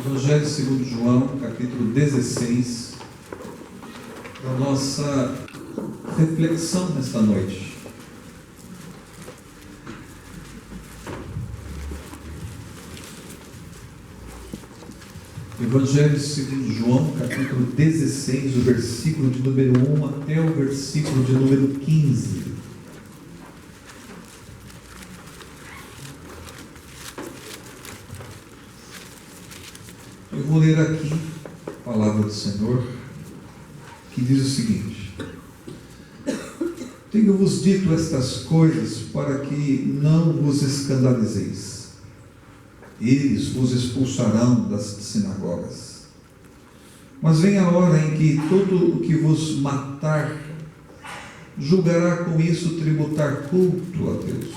Evangelho segundo João, capítulo 16, para a nossa reflexão nesta noite. Evangelho segundo João, capítulo 16, o versículo de número 1 até o versículo de número 15. Eu vou ler aqui a palavra do Senhor, que diz o seguinte: Tenho-vos dito estas coisas para que não vos escandalizeis. Eles vos expulsarão das sinagogas. Mas vem a hora em que todo o que vos matar julgará com isso tributar culto a Deus.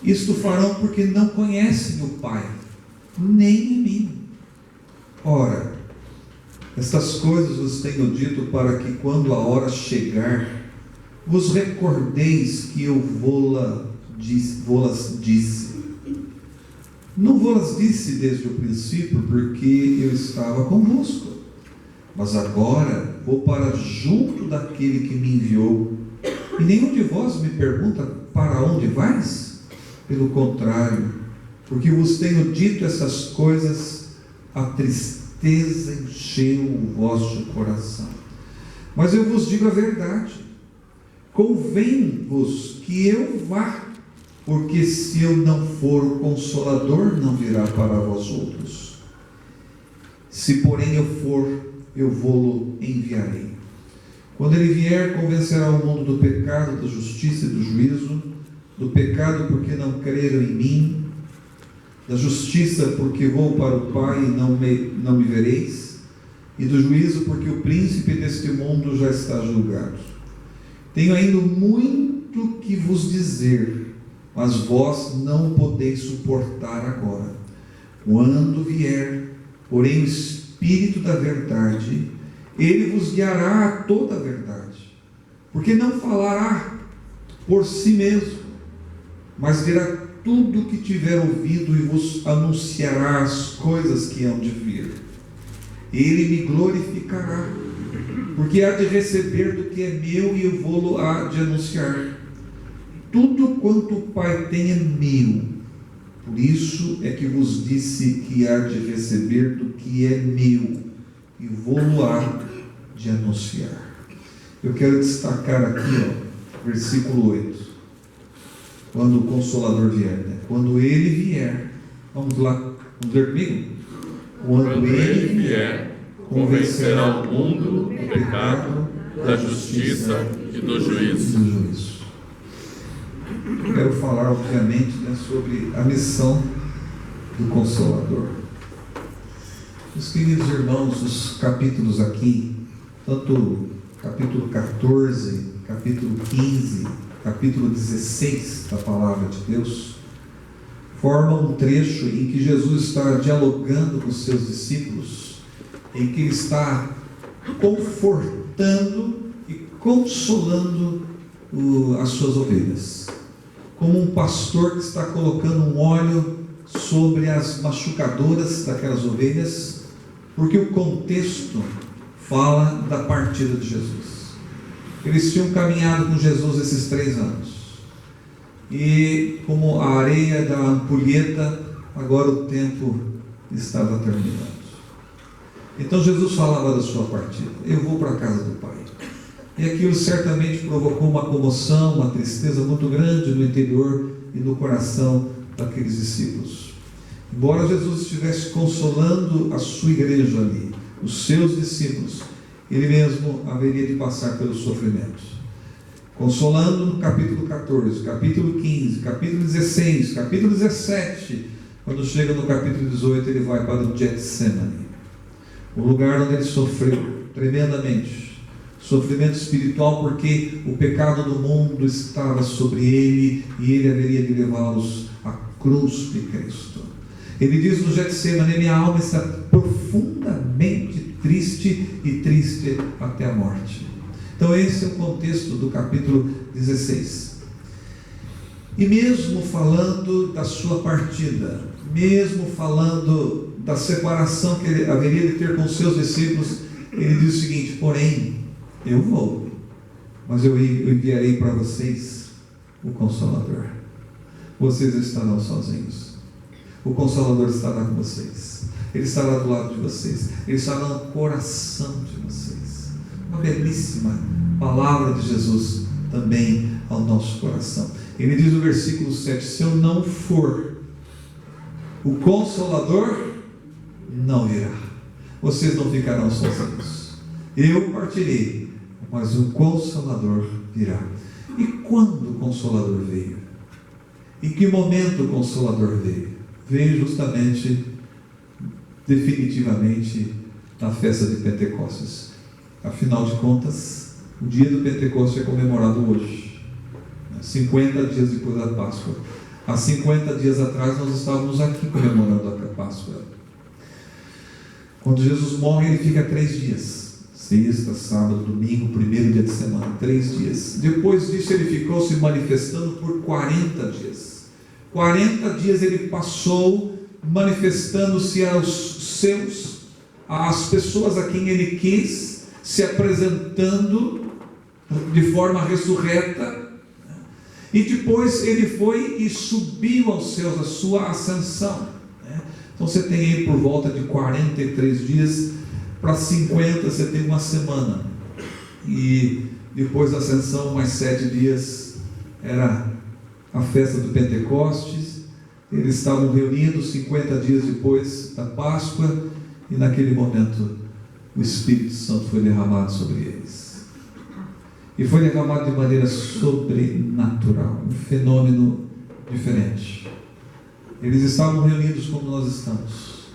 Isto farão porque não conhecem o Pai, nem a mim. Ora, estas coisas vos tenho dito para que, quando a hora chegar, vos recordeis que eu vô-las disse. Não vou-las disse desde o princípio, porque eu estava convosco. Mas agora vou para junto daquele que me enviou. E nenhum de vós me pergunta: para onde vais? Pelo contrário, porque vos tenho dito essas coisas, a tristeza encheu o vosso coração. Mas eu vos digo a verdade: convém-vos que eu vá, porque se eu não for, o Consolador não virá para vós outros. Se porém eu for, eu vou-lo enviarei. Quando ele vier, convencerá o mundo do pecado, da justiça e do juízo. Do pecado, porque não creram em mim; da justiça, porque vou para o Pai e não me vereis; e do juízo, porque o príncipe deste mundo já está julgado. Tenho ainda muito que vos dizer, mas vós não podeis suportar agora. Quando vier, porém, o Espírito da verdade, ele vos guiará a toda a verdade, porque não falará por si mesmo, mas dirá tudo o que tiver ouvido e vos anunciará as coisas que hão de vir. Ele me glorificará, porque há de receber do que é meu e eu vou-lo há de anunciar. Tudo quanto o Pai tem é meu. Por isso é que vos disse que há de receber do que é meu e vou-lo há de anunciar. Eu quero destacar aqui, versículo 8. Quando o Consolador vier, Quando ele vier, vamos lá, vamos ler comigo? Quando ele vier, convencerá o mundo do pecado, da justiça e do juízo. Eu quero falar, obviamente, sobre a missão do Consolador. Meus queridos irmãos, os capítulos aqui, tanto capítulo 14, capítulo 15, capítulo 16 da Palavra de Deus, formam um trecho em que Jesus está dialogando com os seus discípulos, em que ele está confortando e consolando as suas ovelhas, como um pastor que está colocando um óleo sobre as machucadoras daquelas ovelhas, porque o contexto fala da partida de Jesus. Eles tinham caminhado com Jesus esses 3 anos, e como a areia da ampulheta, agora o tempo estava terminando. Então Jesus falava da sua partida: eu vou para a casa do Pai. E aquilo certamente provocou uma comoção, uma tristeza muito grande no interior e no coração daqueles discípulos. Embora Jesus estivesse consolando a sua igreja ali, os seus discípulos, ele mesmo haveria de passar pelos sofrimentos. Consolando no capítulo 14, capítulo 15, capítulo 16, capítulo 17, quando chega no capítulo 18, ele vai para o Getsemane, o lugar onde ele sofreu tremendamente, sofrimento espiritual, porque o pecado do mundo estava sobre ele, e ele haveria de levá-los à cruz de Cristo. Ele diz no Getsemane: minha alma está profundamente triste, e triste até a morte. Então esse é o contexto do capítulo 16. E mesmo falando da sua partida, mesmo falando da separação que ele haveria de ter com os seus discípulos, ele diz o seguinte: porém, eu vou, mas eu enviarei para vocês o Consolador. Vocês estarão sozinhos. O Consolador estará com vocês. Ele estará do lado de vocês. Ele estará no coração de vocês. Uma belíssima palavra de Jesus também ao nosso coração. Ele diz no versículo 7: se eu não for, o Consolador não virá. Vocês não ficarão sozinhos. Eu partirei, mas o Consolador virá. E quando o Consolador veio? Em que momento o Consolador veio? Veio justamente, definitivamente, na festa de Pentecostes. Afinal de contas, o dia do Pentecostes é comemorado hoje, 50 dias depois da Páscoa. Há 50 dias atrás nós estávamos aqui comemorando a Páscoa. Quando Jesus morre, ele fica 3 dias. Sexta, sábado, domingo, primeiro dia de semana, 3 dias. Depois disso ele ficou se manifestando por 40 dias. 40 dias ele passou manifestando-se aos seus, às pessoas a quem ele quis, se apresentando de forma ressurreta. E depois ele foi e subiu aos céus, a sua ascensão. Então você tem aí por volta de 43 dias para 50, você tem uma semana. E depois da ascensão, mais 7 dias, era a festa do Pentecostes. Eles estavam reunidos 50 dias depois da Páscoa, e naquele momento o Espírito Santo foi derramado sobre eles. E foi derramado de maneira sobrenatural, um fenômeno diferente. Eles estavam reunidos como nós estamos,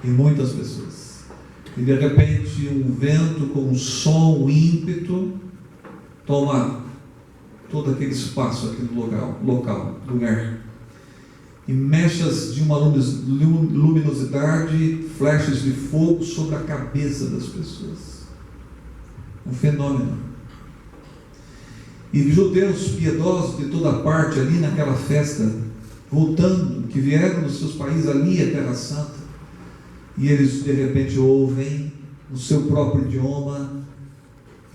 e muitas pessoas. E de repente um vento com um som, um ímpeto, toma todo aquele espaço, aquele lugar. E mechas de uma luminosidade, flechas de fogo sobre a cabeça das pessoas. Um fenômeno. E judeus piedosos de toda parte ali naquela festa, voltando, que vieram dos seus países ali à Terra Santa, e eles de repente ouvem no seu próprio idioma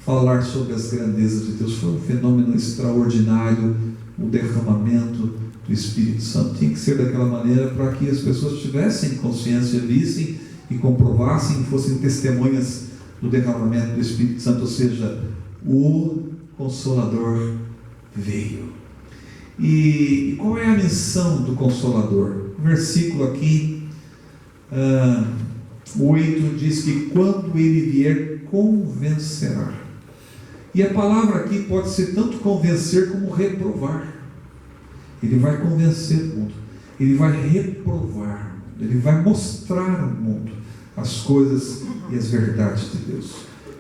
falar sobre as grandezas de Deus. Foi um fenômeno extraordinário, o derramamento do Espírito Santo. Tinha que ser daquela maneira para que as pessoas tivessem consciência, vissem e comprovassem e fossem testemunhas do derramamento do Espírito Santo, ou seja, o Consolador veio. E qual é a missão do Consolador? O versículo aqui 8 diz que quando ele vier, convencerá. E a palavra aqui pode ser tanto convencer como reprovar. Ele vai convencer o mundo, ele vai reprovar, ele vai mostrar ao mundo as coisas e as verdades de Deus.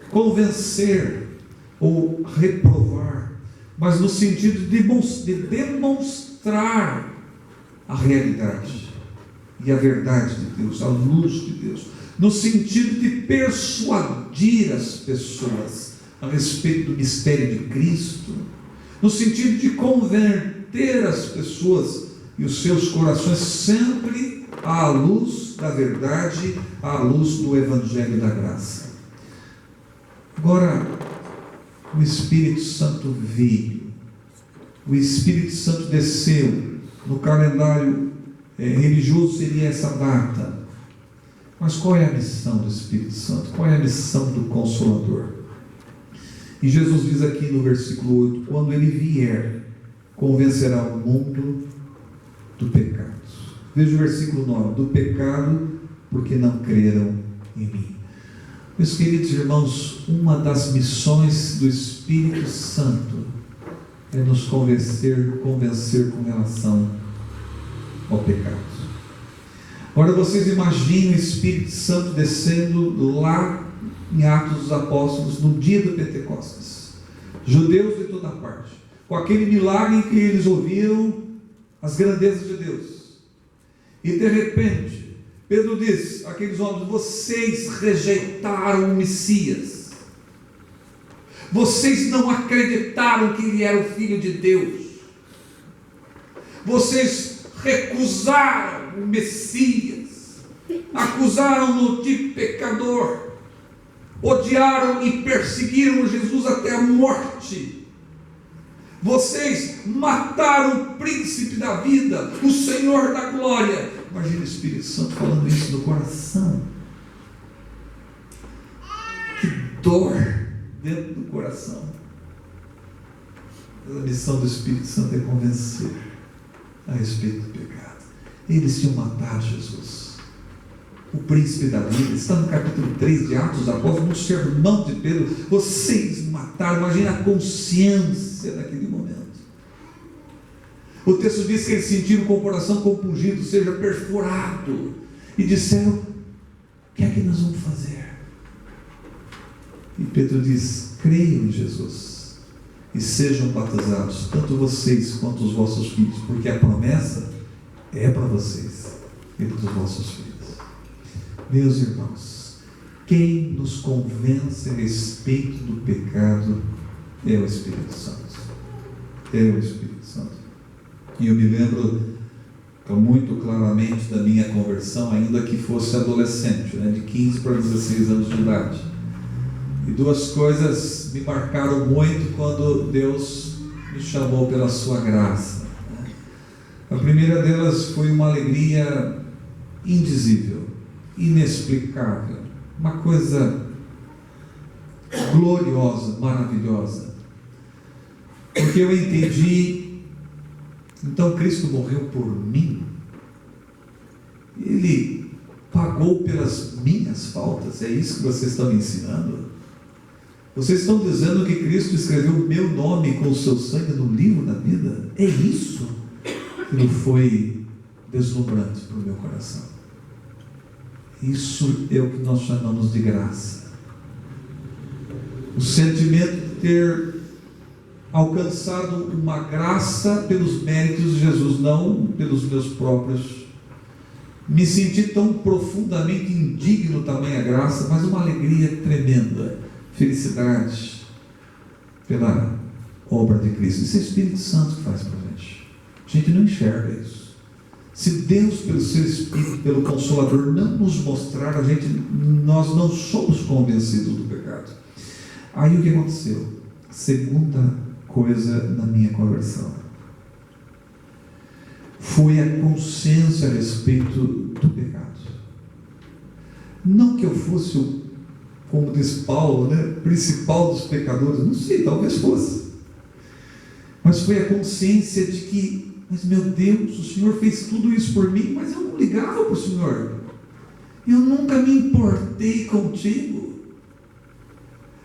Convencer ou reprovar, mas no sentido de demonstrar a realidade e a verdade de Deus, a luz de Deus, no sentido de persuadir as pessoas a respeito do mistério de Cristo, no sentido de converter as pessoas e os seus corações sempre à luz da verdade, à luz do Evangelho da Graça. Agora, o Espírito Santo veio, o Espírito Santo desceu. No calendário religioso seria essa data. Mas qual é a missão do Espírito Santo? Qual é a missão do Consolador? E Jesus diz aqui no versículo 8: quando ele vier, convencerá o mundo do pecado. Veja o versículo 9: do pecado, porque não creram em mim. Meus queridos irmãos, uma das missões do Espírito Santo é nos convencer com relação ao pecado. Agora vocês imaginem o Espírito Santo descendo lá em Atos dos Apóstolos, no dia do Pentecostes. Judeus de toda parte, com aquele milagre em que eles ouviram as grandezas de Deus. E de repente, Pedro diz àqueles homens: vocês rejeitaram o Messias. Vocês não acreditaram que ele era o Filho de Deus. Vocês recusaram o Messias, acusaram-no de pecador, odiaram e perseguiram Jesus até a morte. Vocês mataram o príncipe da vida, o Senhor da glória. Imagina o Espírito Santo falando isso no coração. Que dor dentro do coração. A missão do Espírito Santo é convencer a respeito do pecado. Eles tinham matado Jesus, o príncipe da vida. Está no capítulo 3 de Atos dos Apóstolos, no sermão de Pedro. Vocês mataram. Imagina a consciência naquele momento. O texto diz que eles sentiram com o coração compungido, ou seja, perfurado, e disseram: o que é que nós vamos fazer? E Pedro diz: creiam em Jesus e sejam batizados, tanto vocês quanto os vossos filhos, porque a promessa é para vocês e para os vossos filhos. Meus irmãos, quem nos convence a respeito do pecado é o Espírito Santo. É o Espírito Santo. E eu me lembro muito claramente da minha conversão, ainda que fosse adolescente, de 15 para 16 anos de idade. E duas coisas me marcaram muito quando Deus me chamou pela sua graça. A primeira delas foi uma alegria indizível, inexplicável, uma coisa gloriosa, maravilhosa, porque eu entendi: então Cristo morreu por mim, Ele pagou pelas minhas faltas. É isso que vocês estão me ensinando? Vocês estão dizendo que Cristo escreveu o meu nome com o seu sangue no livro da vida? É isso que foi deslumbrante para o meu coração. Isso é o que nós chamamos de graça. O sentimento de ter alcançado uma graça pelos méritos de Jesus, não pelos meus próprios. Me senti tão profundamente indigno tamanha graça, mas uma alegria tremenda, felicidade pela obra de Cristo. Isso é o Espírito Santo que faz para a gente. A gente não enxerga isso. Se Deus, pelo seu Espírito, pelo Consolador, não nos mostrar, nós não somos convencidos do pecado. Aí o que aconteceu? Segunda coisa na minha conversão foi a consciência a respeito do pecado. Não que eu fosse como diz Paulo, principal dos pecadores, não sei, talvez fosse, mas foi a consciência de que, mas meu Deus, o Senhor fez tudo isso por mim, mas eu não ligava para o Senhor, eu nunca me importei contigo.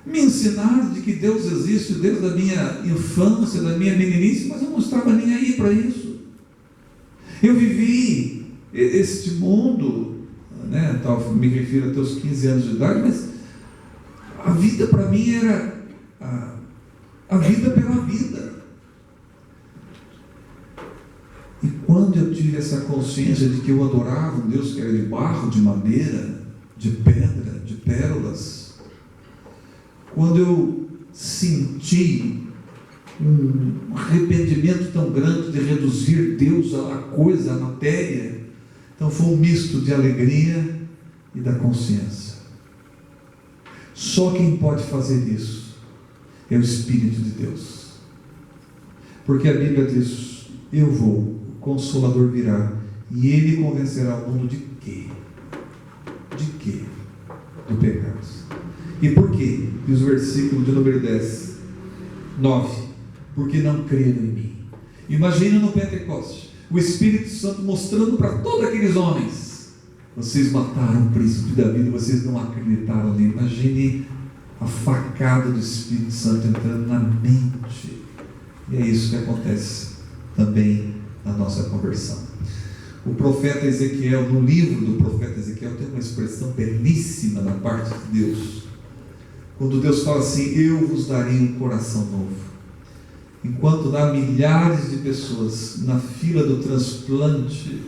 Me ensinaram de que Deus existe, o Deus da minha infância, da minha meninice, mas eu não estava nem aí para isso. Eu vivi este mundo, me refiro até os 15 anos de idade, mas a vida para mim era a vida pela vida. E quando eu tive essa consciência de que eu adorava um Deus que era de barro, de madeira, de pedra, de pérolas, quando eu senti um arrependimento tão grande de reduzir Deus à coisa, à matéria, então foi um misto de alegria e da consciência. Só quem pode fazer isso é o Espírito de Deus, porque a Bíblia diz: eu vou, o Consolador virá, e Ele convencerá o mundo de quê? De quê? Do pecado. E por quê? Diz o versículo de número 9: porque não creram em mim. Imagina no Pentecostes, o Espírito Santo mostrando para todos aqueles homens: vocês mataram o príncipe da vida, vocês não acreditaram nele. Imagine a facada do Espírito Santo entrando na mente. E é isso que acontece também na nossa conversão. O profeta Ezequiel, no livro do profeta Ezequiel, tem uma expressão belíssima da parte de Deus, quando Deus fala assim: eu vos darei um coração novo. Enquanto há milhares de pessoas na fila do transplante,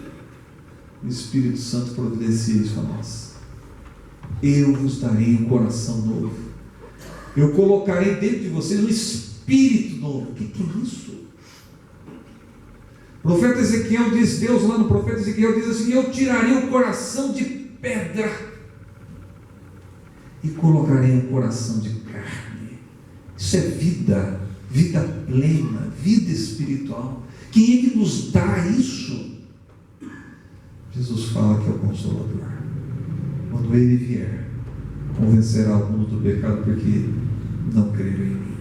o Espírito Santo providencia isso a nós. Eu vos darei um coração novo. Eu colocarei dentro de vocês um espírito novo. O que é isso? O profeta Ezequiel diz, Deus lá no profeta Ezequiel diz assim: eu tirarei o coração de pedra e colocarei um coração de carne. Isso é vida, vida plena, vida espiritual. Quem é que nos dá isso? Jesus fala que é o Consolador. Quando Ele vier, convencerá o mundo do pecado, porque não creram em mim.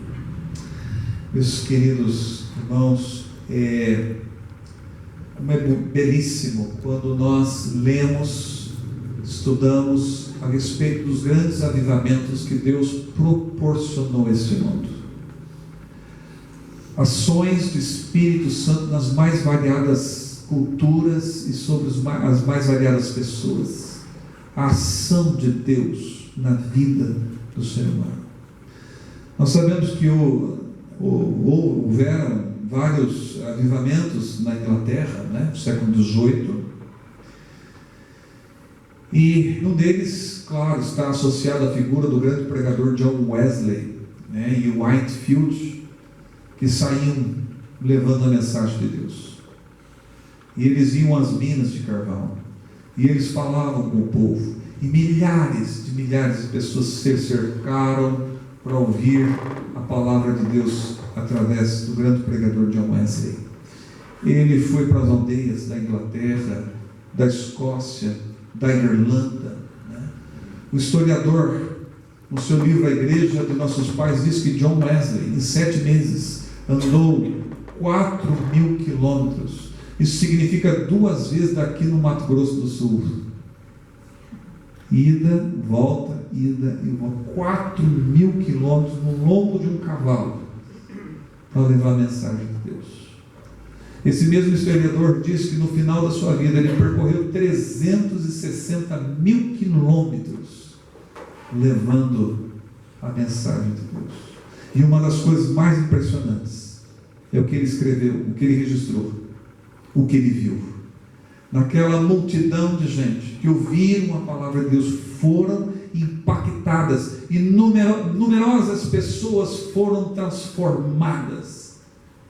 Meus queridos irmãos, como é belíssimo quando nós lemos, estudamos a respeito dos grandes avivamentos que Deus proporcionou a este mundo. Ações do Espírito Santo nas mais variadas culturas e sobre as mais variadas pessoas. A ação de Deus na vida do ser humano. Nós sabemos que houveram vários avivamentos na Inglaterra, no século XVIII, e um deles, claro, está associado à figura do grande pregador John Wesley, e Whitefield, que saíam levando a mensagem de Deus. E eles iam às minas de carvão, e eles falavam com o povo, e milhares de pessoas se cercaram para ouvir a palavra de Deus através do grande pregador John Wesley. Ele foi para as aldeias da Inglaterra, da Escócia, da Irlanda. O historiador, no seu livro A Igreja de Nossos Pais, diz que John Wesley, em 7 meses, andou 4.000 quilômetros. Isso significa 2 vezes daqui no Mato Grosso do Sul. Ida, volta, ida e volta. 4.000 quilômetros no lombo de um cavalo para levar a mensagem de Deus. Esse mesmo historiador diz que no final da sua vida ele percorreu 360.000 quilômetros levando a mensagem de Deus. E uma das coisas mais impressionantes é o que ele escreveu, o que ele registrou, o que ele viu. Naquela multidão de gente que ouviram a palavra de Deus, foram impactadas e numerosas pessoas foram transformadas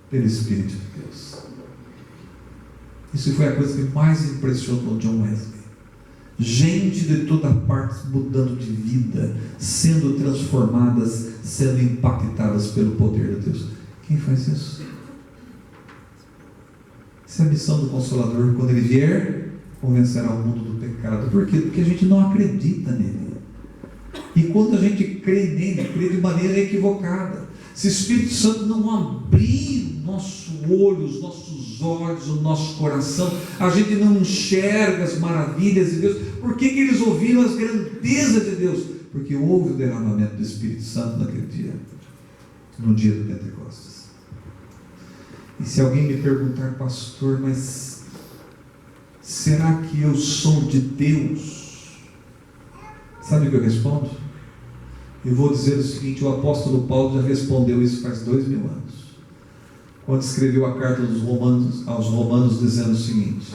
pelo Espírito de Deus. Isso foi a coisa que mais impressionou John Wesley. Gente de toda parte mudando de vida, sendo transformadas, sendo impactadas pelo poder de Deus. Quem faz isso? Essa é a missão do Consolador. Quando Ele vier, convencerá o mundo do pecado. Por quê? Porque a gente não acredita nele. E quando a gente crê nele, crê de maneira equivocada. Se o Espírito Santo não abrir o nosso olho, os nossos olhos, o nosso coração, a gente não enxerga as maravilhas de Deus. Por que eles ouviram as grandezas de Deus? Porque houve o derramamento do Espírito Santo naquele dia, no dia do Pentecostes. E se alguém me perguntar, pastor, mas será que eu sou de Deus? Sabe o que eu respondo? Eu vou dizer o seguinte: o apóstolo Paulo já respondeu isso faz 2000 anos, quando escreveu a carta aos Romanos, dizendo o seguinte: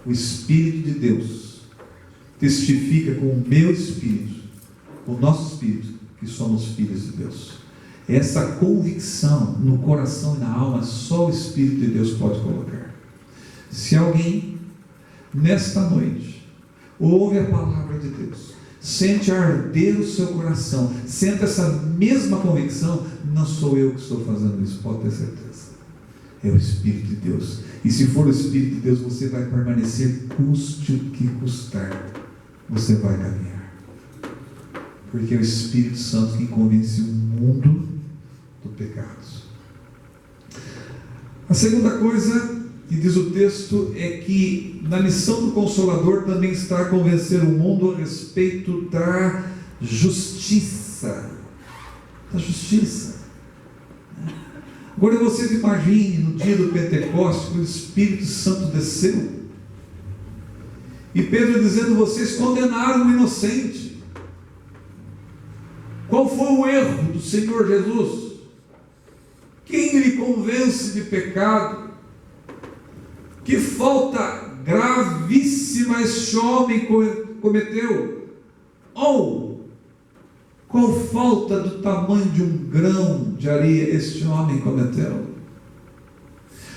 o Espírito de Deus testifica com o meu Espírito, com o nosso Espírito, que somos filhos de Deus. Essa convicção no coração e na alma, só o Espírito de Deus pode colocar. Se alguém, nesta noite, ouve a palavra de Deus, sente arder o seu coração, sente essa mesma convicção, não sou eu que estou fazendo isso, pode ter certeza. É o Espírito de Deus. E se for o Espírito de Deus, você vai permanecer, custe o que custar, você vai caminhar. Porque é o Espírito Santo que convence o mundo do pecado. A segunda coisa que diz o texto é que na missão do Consolador também está a convencer o mundo a respeito da justiça. Da justiça. Agora vocês imaginem no dia do Pentecostes, que o Espírito Santo desceu e Pedro dizendo: vocês condenaram o inocente. Qual foi o erro do Senhor Jesus? Quem lhe convence de pecado? Que falta gravíssima este homem cometeu? Ou qual falta do tamanho de um grão de areia este homem cometeu?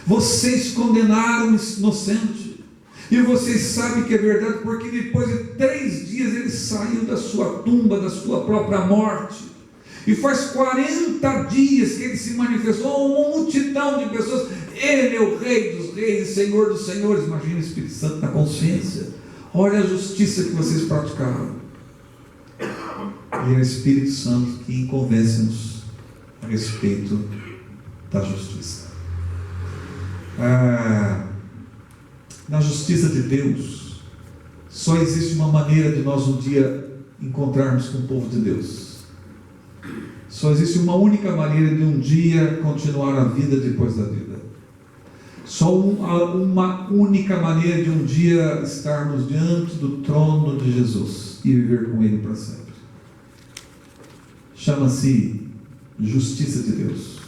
Vocês condenaram o inocente. E vocês sabem que é verdade, porque depois de 3 dias ele saiu da sua tumba, da sua própria morte. E faz 40 dias que ele se manifestou a uma multidão de pessoas. Ele é o Rei dos Reis e Senhor dos Senhores. Imagina o Espírito Santo na consciência. Olha a justiça que vocês praticaram. E é o Espírito Santo que convence-nos a respeito da justiça. Na justiça de Deus, só existe uma maneira de nós um dia encontrarmos com o povo de Deus. Só existe uma única maneira de um dia continuar a vida depois da vida. Só uma única maneira de um dia estarmos diante do trono de Jesus e viver com Ele para sempre. Chama-se justiça de Deus.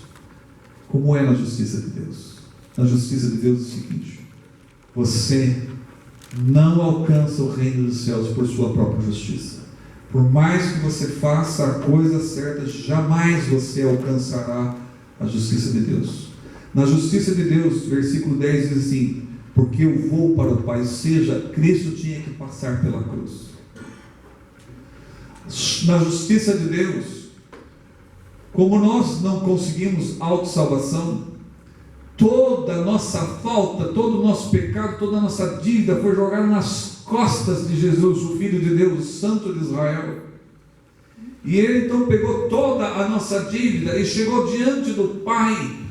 Como é na justiça de Deus? Na justiça de Deus é o seguinte: você não alcança o reino dos céus por sua própria justiça. Por mais que você faça a coisa certa, jamais você alcançará a justiça de Deus. Na justiça de Deus, versículo 10 diz assim: porque eu vou para o Pai, ou seja, Cristo tinha que passar pela cruz. Na justiça de Deus, como nós não conseguimos autossalvação, toda a nossa falta, todo o nosso pecado, toda a nossa dívida foi jogada nas costas de Jesus, o Filho de Deus, o Santo de Israel. E Ele então pegou toda a nossa dívida e chegou diante do Pai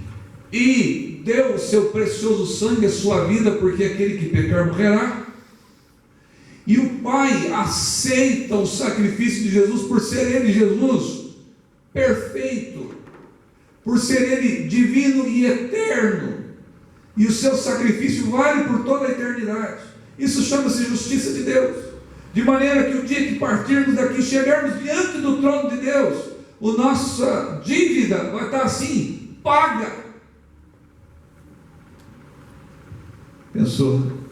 e deu o seu precioso sangue, a sua vida, porque aquele que pecar morrerá. E o Pai aceita o sacrifício de Jesus por ser Ele, Jesus, perfeito, por ser Ele divino e eterno, e o seu sacrifício vale por toda a eternidade. Isso chama-se justiça de Deus, de maneira que o dia que partirmos daqui, chegarmos diante do trono de Deus, a nossa dívida vai estar assim, paga. Pensou?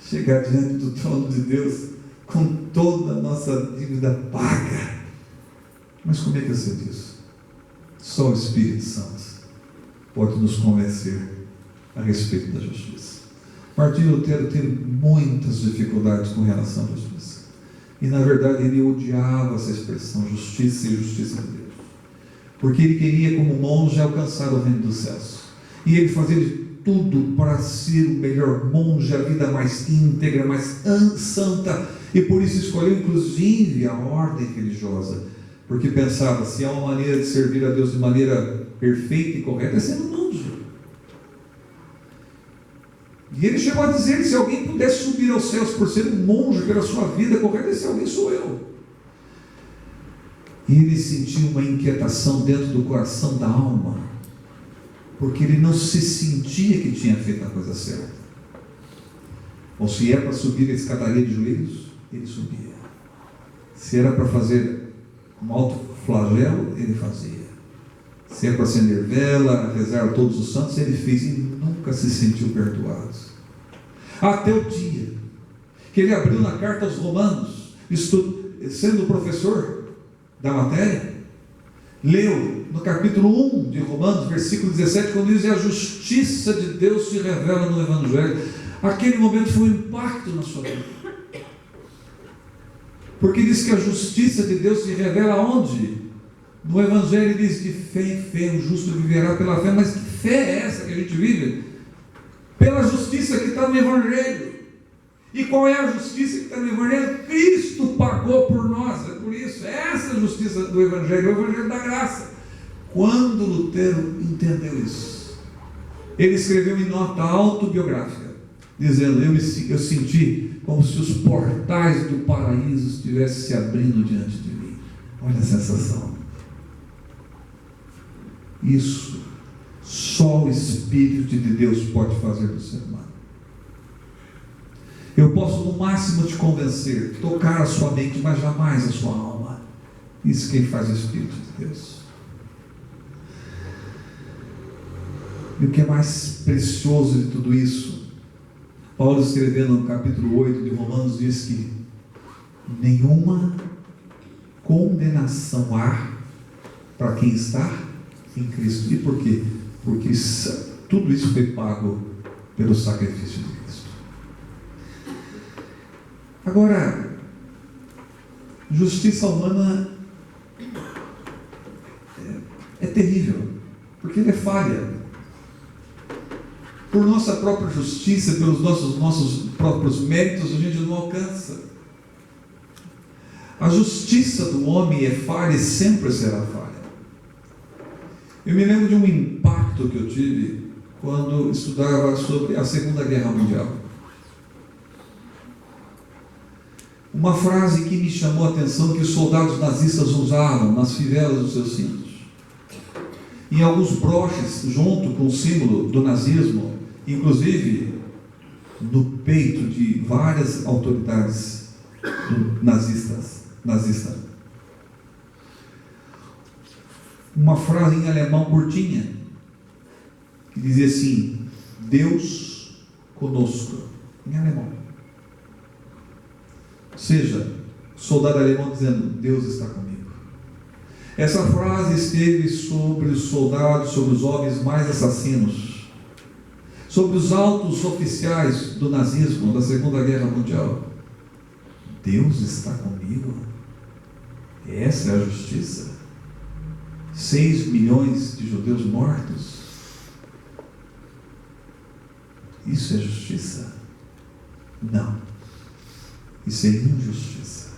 Chegar diante do trono de Deus com toda a nossa dívida paga. Mas como é que eu sei disso? Só o Espírito Santo pode nos convencer a respeito da justiça. Martinho Lutero teve muitas dificuldades com relação à justiça. E na verdade ele odiava essa expressão, justiça e justiça de Deus. Porque ele queria, como monge, alcançar o reino dos céus. E ele fazia de tudo para ser o melhor monge, a vida mais íntegra, mais santa. E por isso escolheu inclusive a ordem religiosa. Porque pensava, se há uma maneira de servir a Deus de maneira perfeita e correta, é sendo monge. E ele chegou a dizer que se alguém pudesse subir aos céus por ser um monge pela sua vida correta, esse alguém sou eu. E ele sentiu uma inquietação dentro do coração da alma, porque ele não se sentia que tinha feito a coisa certa. Ou se era para subir a escadaria de joelhos, ele subia. Se era para fazer um alto flagelo, ele fazia. Se era para acender vela, rezar a todos os santos, ele fez e nunca se sentiu perdoado. Até o dia que ele abriu na carta aos Romanos, sendo professor da matéria, leu no capítulo 1 de Romanos, versículo 17, quando diz: a justiça de Deus se revela no Evangelho. Aquele momento foi um impacto na sua vida, porque diz que a justiça de Deus se revela onde? No Evangelho. Diz: de fé em fé o justo viverá pela fé. Mas que fé é essa que a gente vive? Pela justiça que está no Evangelho. E qual é a justiça que está no Evangelho? Cristo pagou por nós. É por isso, essa é a justiça do Evangelho, o Evangelho da graça. Quando Lutero entendeu isso, ele escreveu em nota autobiográfica, dizendo: eu senti como se os portais do paraíso estivessem se abrindo diante de mim. Olha a sensação. Isso só o Espírito de Deus pode fazer do ser humano. Eu posso no máximo te convencer, tocar a sua mente, mas jamais a sua alma. Isso quem faz é o Espírito de Deus. E o que é mais precioso de tudo isso, Paulo, escrevendo no capítulo 8 de Romanos, diz que nenhuma condenação há para quem está em Cristo. E por quê? Porque Tudo isso foi pago pelo sacrifício de Cristo. Agora, justiça humana é terrível, porque ela é falha. Por nossa própria justiça, pelos nossos próprios méritos, a gente não alcança. A justiça do homem é falha e sempre será falha. Eu me lembro de um impacto que eu tive quando estudava sobre a Segunda Guerra Mundial. Uma frase que me chamou a atenção, que os soldados nazistas usavam nas fivelas dos seus cintos. Em alguns broches, junto com o símbolo do nazismo, inclusive no peito de várias autoridades nazistas. Uma frase em alemão curtinha, que dizia assim: Deus conosco, em alemão. Ou seja, soldado alemão dizendo: Deus está comigo. Essa frase esteve sobre os soldados, sobre os homens mais assassinos, sobre os altos oficiais do nazismo, da Segunda Guerra Mundial. Deus está comigo? Essa é a justiça? 6 milhões de judeus mortos? Isso é justiça? Não. Isso é injustiça.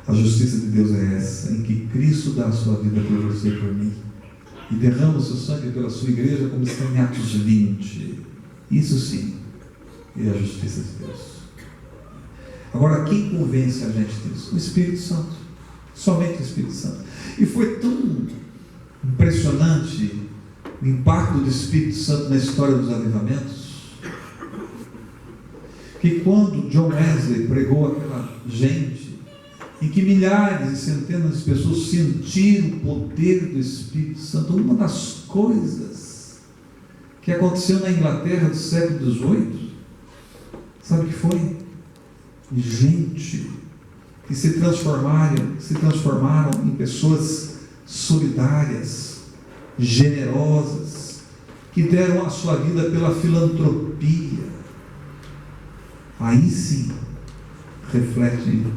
A justiça de Deus é essa, em que Cristo dá a sua vida por você e por mim, e derrama o seu sangue pela sua igreja, como está em Atos 20. Isso sim é a justiça de Deus. Agora, quem convence a gente disso? O Espírito Santo. Somente o Espírito Santo. E foi tão impressionante o impacto do Espírito Santo na história dos avivamentos, que quando John Wesley pregou aquela gente, em que milhares e centenas de pessoas sentiram o poder do Espírito Santo, uma das coisas que aconteceu na Inglaterra do século XVIII, sabe o que foi? Gente que se transformaram em pessoas solidárias, generosas, que deram a sua vida pela filantropia. Aí sim reflete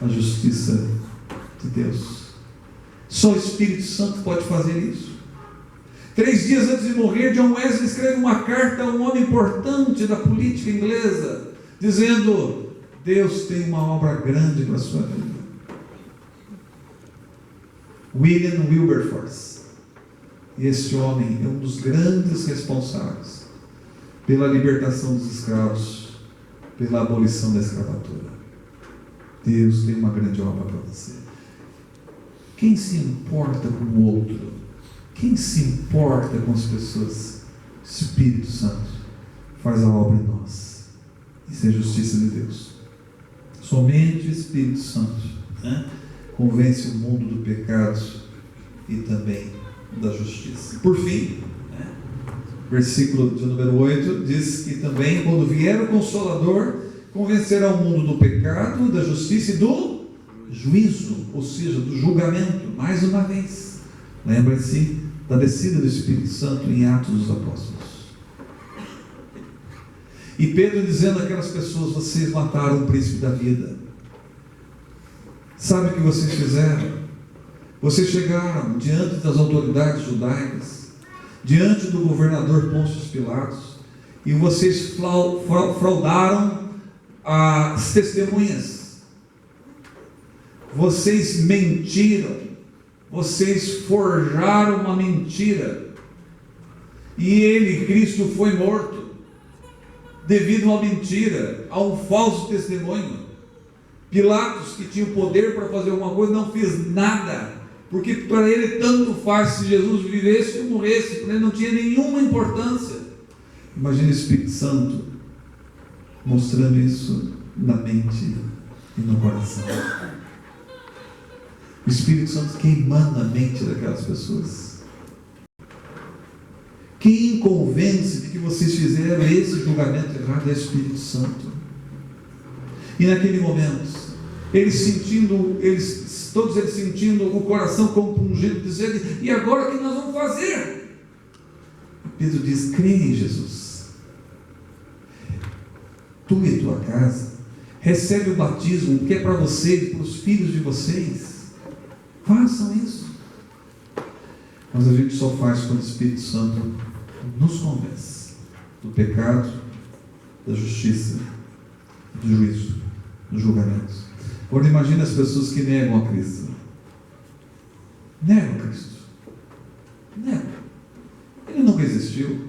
a justiça de Deus. Só o Espírito Santo pode fazer isso. 3 dias antes de morrer, John Wesley escreve uma carta a um homem importante da política inglesa, dizendo: Deus tem uma obra grande para a sua vida. William Wilberforce. Este homem é um dos grandes responsáveis pela libertação dos escravos, pela abolição da escravatura. Deus tem uma grande obra para você. Quem se importa com o outro? Quem se importa com as pessoas? Espírito Santo faz a obra em nós. Isso é justiça de Deus. Somente o Espírito Santo convence o mundo do pecado e também da justiça. Por fim, versículo de número 8 diz que também, quando vier o Consolador, convencerá o mundo do pecado, da justiça e do juízo, ou seja, do julgamento. Mais uma vez, lembre-se da descida do Espírito Santo em Atos dos Apóstolos. E Pedro dizendo àquelas pessoas: vocês mataram o príncipe da vida. Sabe o que vocês fizeram? Vocês chegaram diante das autoridades judaicas, diante do governador Pôncio Pilatos, e vocês fraudaram as testemunhas. Vocês mentiram. Vocês forjaram uma mentira. E ele, Cristo, foi morto devido a uma mentira, a um falso testemunho. Pilatos, que tinha o poder para fazer alguma coisa, não fez nada, porque para ele tanto faz se Jesus vivesse ou morresse, para ele não tinha nenhuma importância. Imagine o Espírito Santo mostrando isso na mente e no coração. O Espírito Santo queimando a mente daquelas pessoas. Quem convence de que vocês fizeram esse julgamento errado é o Espírito Santo. E naquele momento, todos eles sentindo o coração compungido, dizendo: e agora o que nós vamos fazer? Pedro diz: crê em Jesus. Tu e tua casa, recebe o batismo que é para vocês, para os filhos de vocês. Façam isso. Mas a gente só faz quando o Espírito Santo nos convence do pecado, da justiça, do juízo, do julgamento. Agora imagine as pessoas que negam a Cristo. Negam Cristo. Negam. Ele nunca existiu.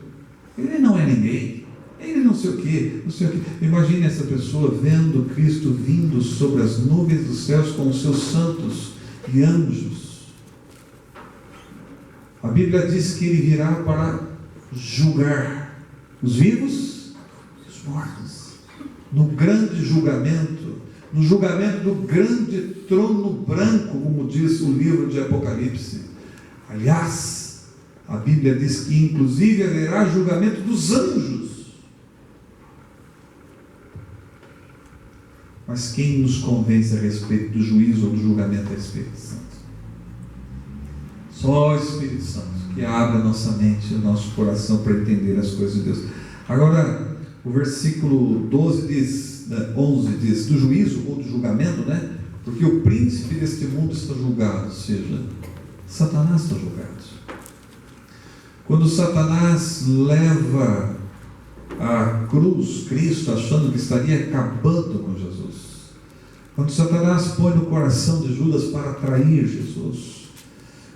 Ele não é ninguém. Ele não sei o quê, não sei o quê. Imagine essa pessoa vendo Cristo vindo sobre as nuvens dos céus com os seus santos e anjos. A Bíblia diz que ele virá para julgar os vivos e os mortos. No grande julgamento, no julgamento do grande trono branco, como diz o livro de Apocalipse. Aliás, a Bíblia diz que inclusive haverá julgamento dos anjos. Mas quem nos convence a respeito do juízo ou do julgamento é o Espírito Santo. Só o Espírito Santo que abre a nossa mente e o nosso coração para entender as coisas de Deus. Agora, o versículo 11 diz do juízo ou do julgamento, né? Porque o príncipe deste mundo está julgado, ou seja, Satanás está julgado. Quando Satanás leva a cruz, Cristo, achando que estaria acabando com Jesus. Quando Satanás põe no coração de Judas para trair Jesus.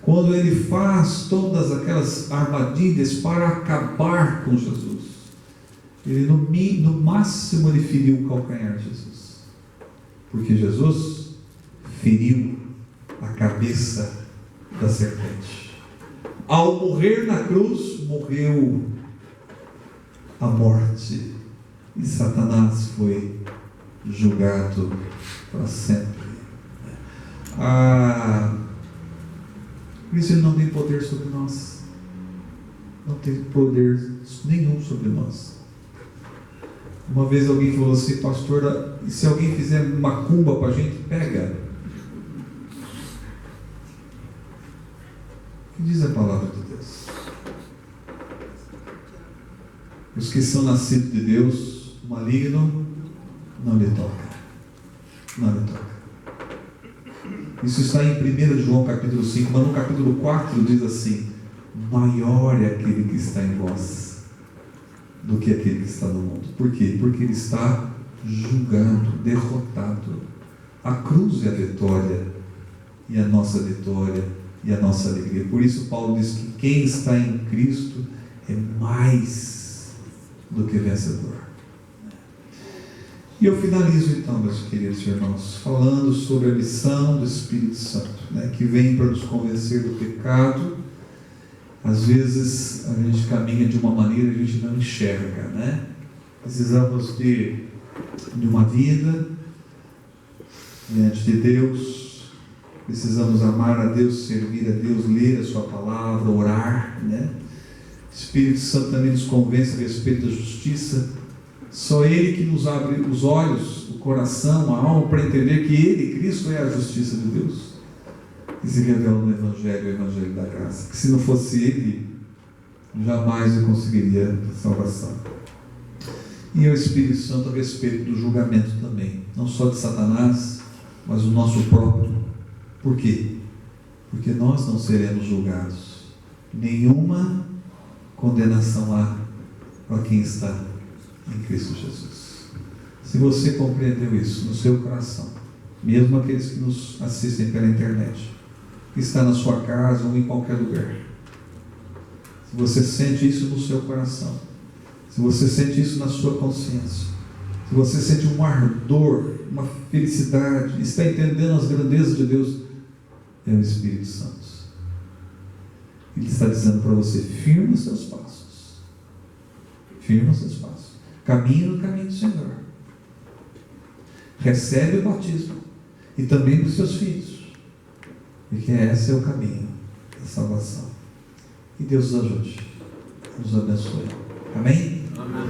Quando ele faz todas aquelas armadilhas para acabar com Jesus. Ele no máximo ele feriu o calcanhar de Jesus. Porque Jesus feriu a cabeça da serpente. Ao morrer na cruz, morreu a morte, e Satanás foi julgado para sempre. Por isso ele não tem poder sobre nós, não tem poder nenhum sobre nós. Uma vez alguém falou assim: pastor, e se alguém fizer macumba para a gente, pega? O que diz a palavra de Deus? Os que são nascidos de Deus, o maligno não lhe toca. Não lhe toca. Isso está em 1 João capítulo 5, mas no capítulo 4 diz assim: maior é aquele que está em vós do que aquele que está no mundo. Por quê? Porque ele está julgado, derrotado. A cruz é a vitória, e a nossa vitória e a nossa alegria. Por isso Paulo diz que quem está em Cristo é mais do que vencedor. E eu finalizo então, meus queridos irmãos, falando sobre a missão do Espírito Santo, que vem para nos convencer do pecado. Às vezes a gente caminha de uma maneira que a gente não enxerga, Precisamos de uma vida diante de Deus, precisamos amar a Deus, servir a Deus, ler a sua palavra, orar, O Espírito Santo também nos convence a respeito da justiça. Só Ele que nos abre os olhos, o coração, a alma, para entender que Ele, Cristo, é a justiça de Deus, que se revela no Evangelho, o Evangelho da graça. Que se não fosse Ele, jamais eu conseguiria a salvação. E o Espírito Santo a respeito do julgamento também, não só de Satanás, mas o nosso próprio. Por quê? Porque nós não seremos julgados. Nenhuma condenação há para quem está em Cristo Jesus. Se você compreendeu isso no seu coração, mesmo aqueles que nos assistem pela internet, que está na sua casa ou em qualquer lugar, se você sente isso no seu coração, se você sente isso na sua consciência, se você sente um ardor, uma felicidade, está entendendo as grandezas de Deus, é o Espírito Santo. Ele está dizendo para você: firme os seus passos, firme os seus passos, caminhe no caminho do Senhor, recebe o batismo, e também dos seus filhos, porque esse é o caminho da salvação. E Deus nos ajude, nos abençoe. Amém? Amém.